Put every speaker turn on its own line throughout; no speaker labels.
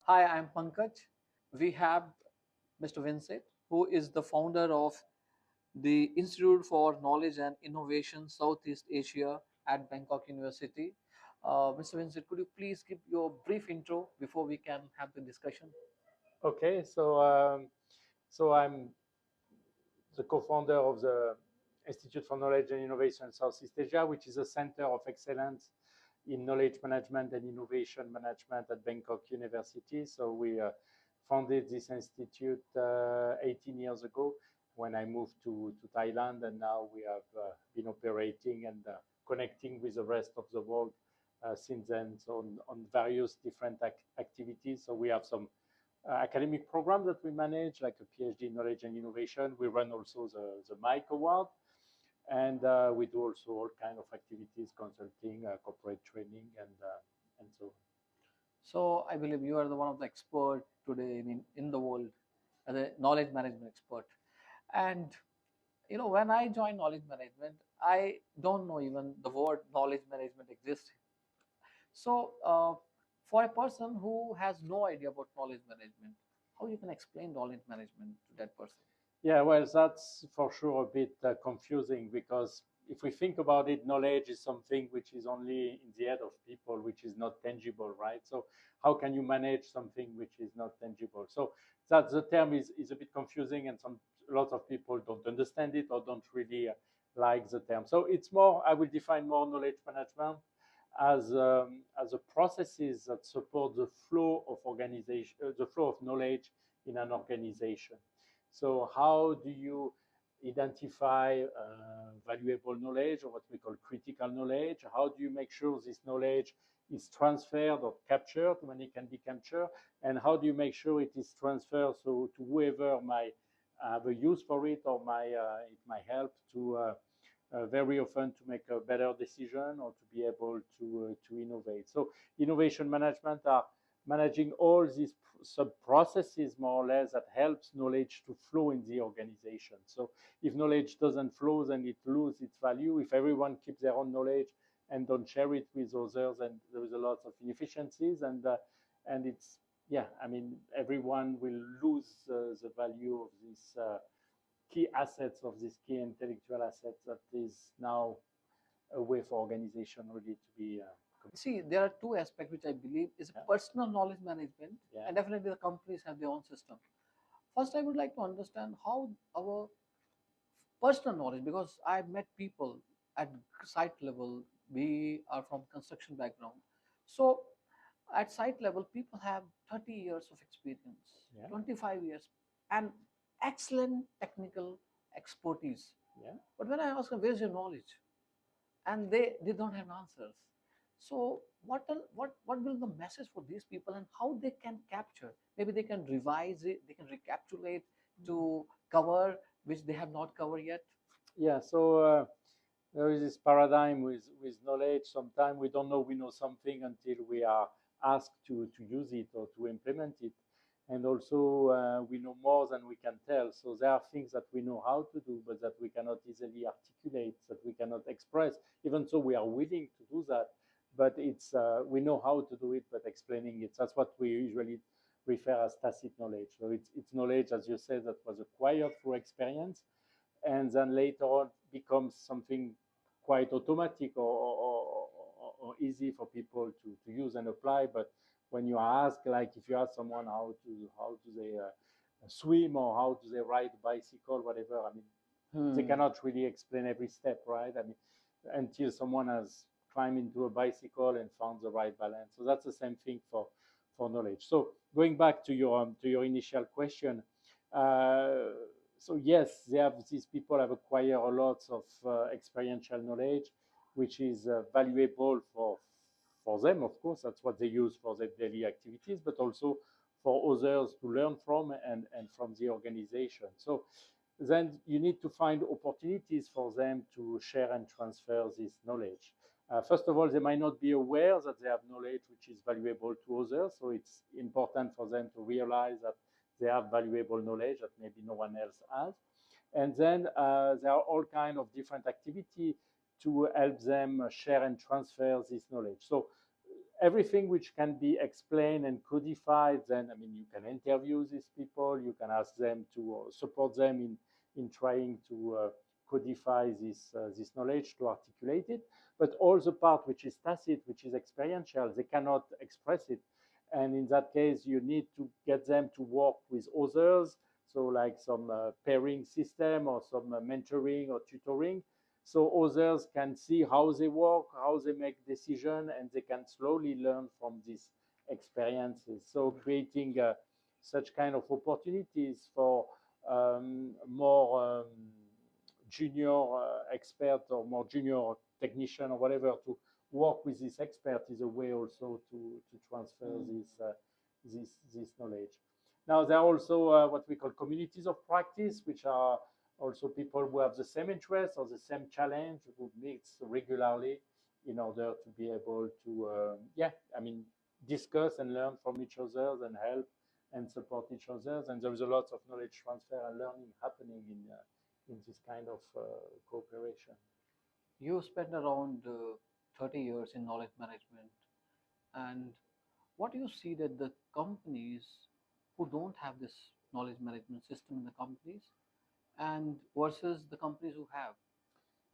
Hi, I'm Pankaj. We have Mr. Vincent, who is the founder of the Institute for Knowledge and Innovation Southeast Asia at Bangkok University. Mr. Vincent, could you please give your brief intro before we can have the discussion?
Okay, so I'm the co-founder of the Institute for Knowledge and Innovation Southeast Asia, which is a center of excellence in knowledge management and innovation management at Bangkok University. So we founded this institute 18 years ago when I moved to Thailand, and now we have been operating and connecting with the rest of the world since then, so on various different activities. So we have some academic program that we manage, like a PhD in knowledge and innovation. We run also the Mike Award, and we do also all kind of activities, consulting, corporate training, and so on.
So I believe you are the one of the expert today in the world as a knowledge management expert. And when I joined knowledge management, I don't know even the word knowledge management exists. So, for a person who has no idea about knowledge management, how you can explain knowledge management to that person?
Yeah, well, that's for sure a bit confusing because if we think about it, knowledge is something which is only in the head of people, which is not tangible, right? So how can you manage something which is not tangible? So that the term is a bit confusing, and lots of people don't understand it or don't really like the term. So it's more, I will define more knowledge management as a processes that support the flow of organization, the flow of knowledge in an organization. So how do you identify valuable knowledge, or what we call critical knowledge? How do you make sure this knowledge is transferred or captured when it can be captured? And how do you make sure it is transferred so to whoever might have a use for it, or it might help to very often to make a better decision or to be able to innovate. So innovation management are managing all these sub processes more or less that helps knowledge to flow in the organization. So if knowledge doesn't flow, then it loses its value. If everyone keeps their own knowledge and don't share it with others, then there is a lot of inefficiencies, and it's, yeah, I mean, everyone will lose the value of this key assets, of this key intellectual assets that is now a way for organization really to be
See, there are two aspects which I believe is
yeah.
personal knowledge management,
Yeah.
and definitely the companies have their own system. First, I would like to understand how our personal knowledge, because I've met people at site level. We are from construction background, so at site level, people have 30 years of experience,
Yeah.
25 years, and excellent technical expertise.
Yeah.
But when I ask them, where's your knowledge? And they don't have answers. So what will the message for these people, and how they can capture? Maybe they can revise it, they can recapitulate to cover which they have not covered yet.
Yeah. So there is this paradigm with knowledge. Sometimes we don't know we know something until we are asked to use it or to implement it. And also, we know more than we can tell. So there are things that we know how to do, but that we cannot easily articulate, that we cannot express. Even so, we are willing to do that, but it's we know how to do it, but explaining it, that's what we usually refer as tacit knowledge. So it's knowledge, as you said, that was acquired through experience, and then later on becomes something quite automatic or easy for people to use and apply. But when you ask, like if you ask someone how do they swim, or how do they ride a bicycle, whatever, I mean, they cannot really explain every step, right? I mean, until someone has climbed into a bicycle and found the right balance. So that's the same thing for knowledge. So going back to your initial question, uh, so yes, these people have acquired a lot of experiential knowledge, which is valuable for them. Of course, that's what they use for their daily activities, but also for others to learn from, and from the organization. So then you need to find opportunities for them to share and transfer this knowledge. First of all, they might not be aware that they have knowledge which is valuable to others, so it's important for them to realize that they have valuable knowledge that maybe no one else has. And then there are all kinds of different activity to help them share and transfer this knowledge. So everything which can be explained and codified, then I mean you can interview these people, you can ask them to support them in trying to codify this knowledge, to articulate it. But all the part which is tacit, which is experiential, they cannot express it. And in that case, you need to get them to work with others. So like some pairing system or some mentoring or tutoring, so others can see how they work, how they make decisions, and they can slowly learn from these experiences. So creating such kind of opportunities for more junior expert or more junior technician or whatever to work with this expert is a way also to transfer this knowledge. Now there are also what we call communities of practice, which are also people who have the same interest or the same challenge, who meet regularly in order to be able to, yeah, I mean, discuss and learn from each other and help and support each other. And there is a lot of knowledge transfer and learning happening in this kind of cooperation.
You spent around 30 years in knowledge management, and what do you see that the companies who don't have this knowledge management system in the companies and versus the companies who have?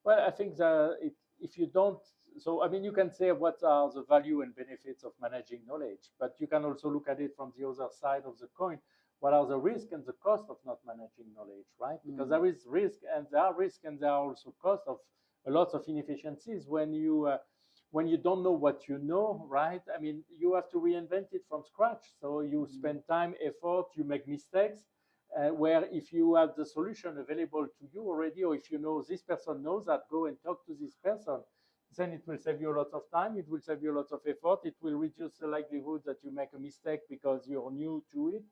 Well, I think that if you don't, so I mean, you can say what are the value and benefits of managing knowledge, but you can also look at it from the other side of the coin. What are the risks and the cost of not managing knowledge, right? Because there is risk, and there are risks, and there are also costs of a lot of inefficiencies when you don't know what you know, right? I mean, you have to reinvent it from scratch. So you spend time, effort, you make mistakes, where if you have the solution available to you already, or if you know this person knows that, go and talk to this person, then it will save you a lot of time, it will save you a lot of effort, it will reduce the likelihood that you make a mistake because you're new to it,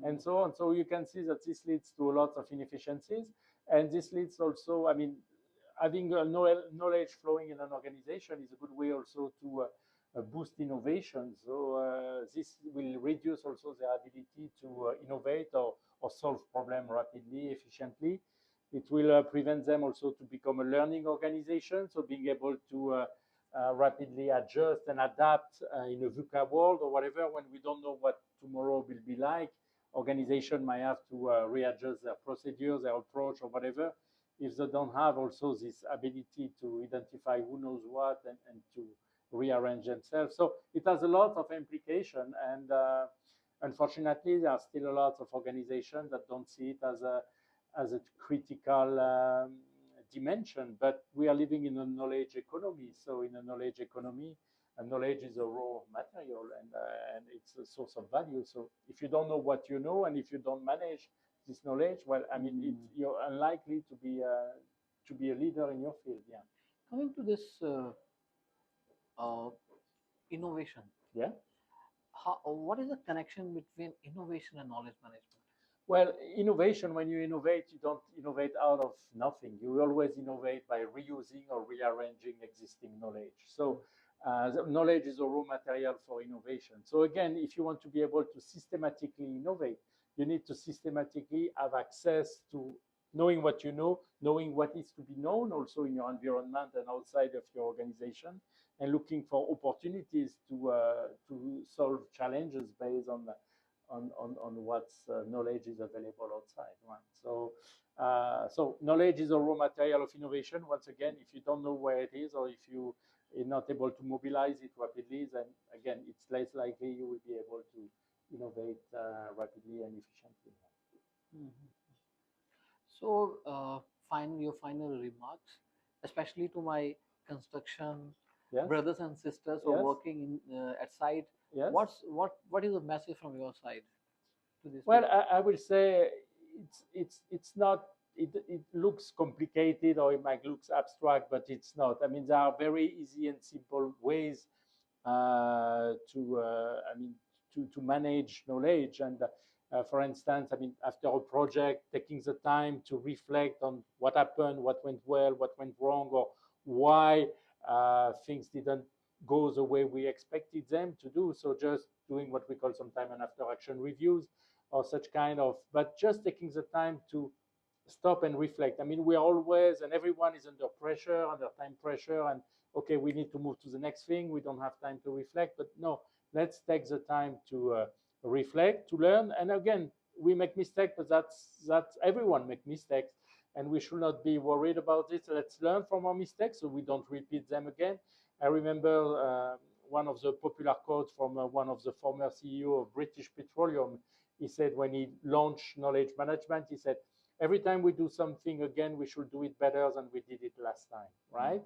and so on. So you can see that this leads to a lot of inefficiencies, and this leads also, I mean, having knowledge flowing in an organization is a good way also to boost innovation. So this will reduce also their ability to innovate or solve problems rapidly, efficiently. It will prevent them also to become a learning organization, so being able to rapidly adjust and adapt in a VUCA world or whatever, when we don't know what tomorrow will be like. Organization might have to readjust their procedures, their approach, or whatever, if they don't have also this ability to identify who knows what and to rearrange themselves. So it has a lot of implication, and unfortunately, there are still a lot of organizations that don't see it as a critical dimension. But we are living in a knowledge economy. So in a knowledge economy, knowledge is a raw material, and it's a source of value. So if you don't know what you know, and if you don't manage this knowledge, well, I mean, you're unlikely to be a leader in your field. Yeah.
Coming to this uh, innovation,
Yeah.
what is the connection between innovation and knowledge management?
Well, innovation, when you innovate, you don't innovate out of nothing. You always innovate by reusing or rearranging existing knowledge. So knowledge is a raw material for innovation. So again, if you want to be able to systematically innovate, you need to systematically have access to knowing what you know, knowing what is to be known also in your environment and outside of your organization, and looking for opportunities to solve challenges based on what knowledge is available outside, right? So, so knowledge is a raw material of innovation. Once again, if you don't know where it is, or if you are not able to mobilize it rapidly, then again, it's less likely you will be able to innovate rapidly and efficiently.
Mhm. So, your final remarks, especially to my construction
Yes.
brothers and sisters who are
Yes.
working at site.
Yes.
What is the message from your side to these
Well,
people?
I will say it's not. It looks complicated, or it might look abstract, but it's not. I mean, there are very easy and simple ways I mean, to manage knowledge. And for instance, I mean, after a project, taking the time to reflect on what happened, what went well, what went wrong, or why things didn't go the way we expected them to do. So just doing what we call sometimes an after action reviews or such kind of, but just taking the time to stop and reflect. I mean, we are always, and everyone is under pressure, under time pressure, and okay, we need to move to the next thing, we don't have time to reflect. But no, let's take the time to reflect, to learn. And again, we make mistakes, but that's everyone make mistakes, and we should not be worried about it. Let's learn from our mistakes so we don't repeat them again. I remember one of the popular quotes from one of the former CEO of British Petroleum. He said when he launched knowledge management, he said, every time we do something again, we should do it better than we did it last time, right?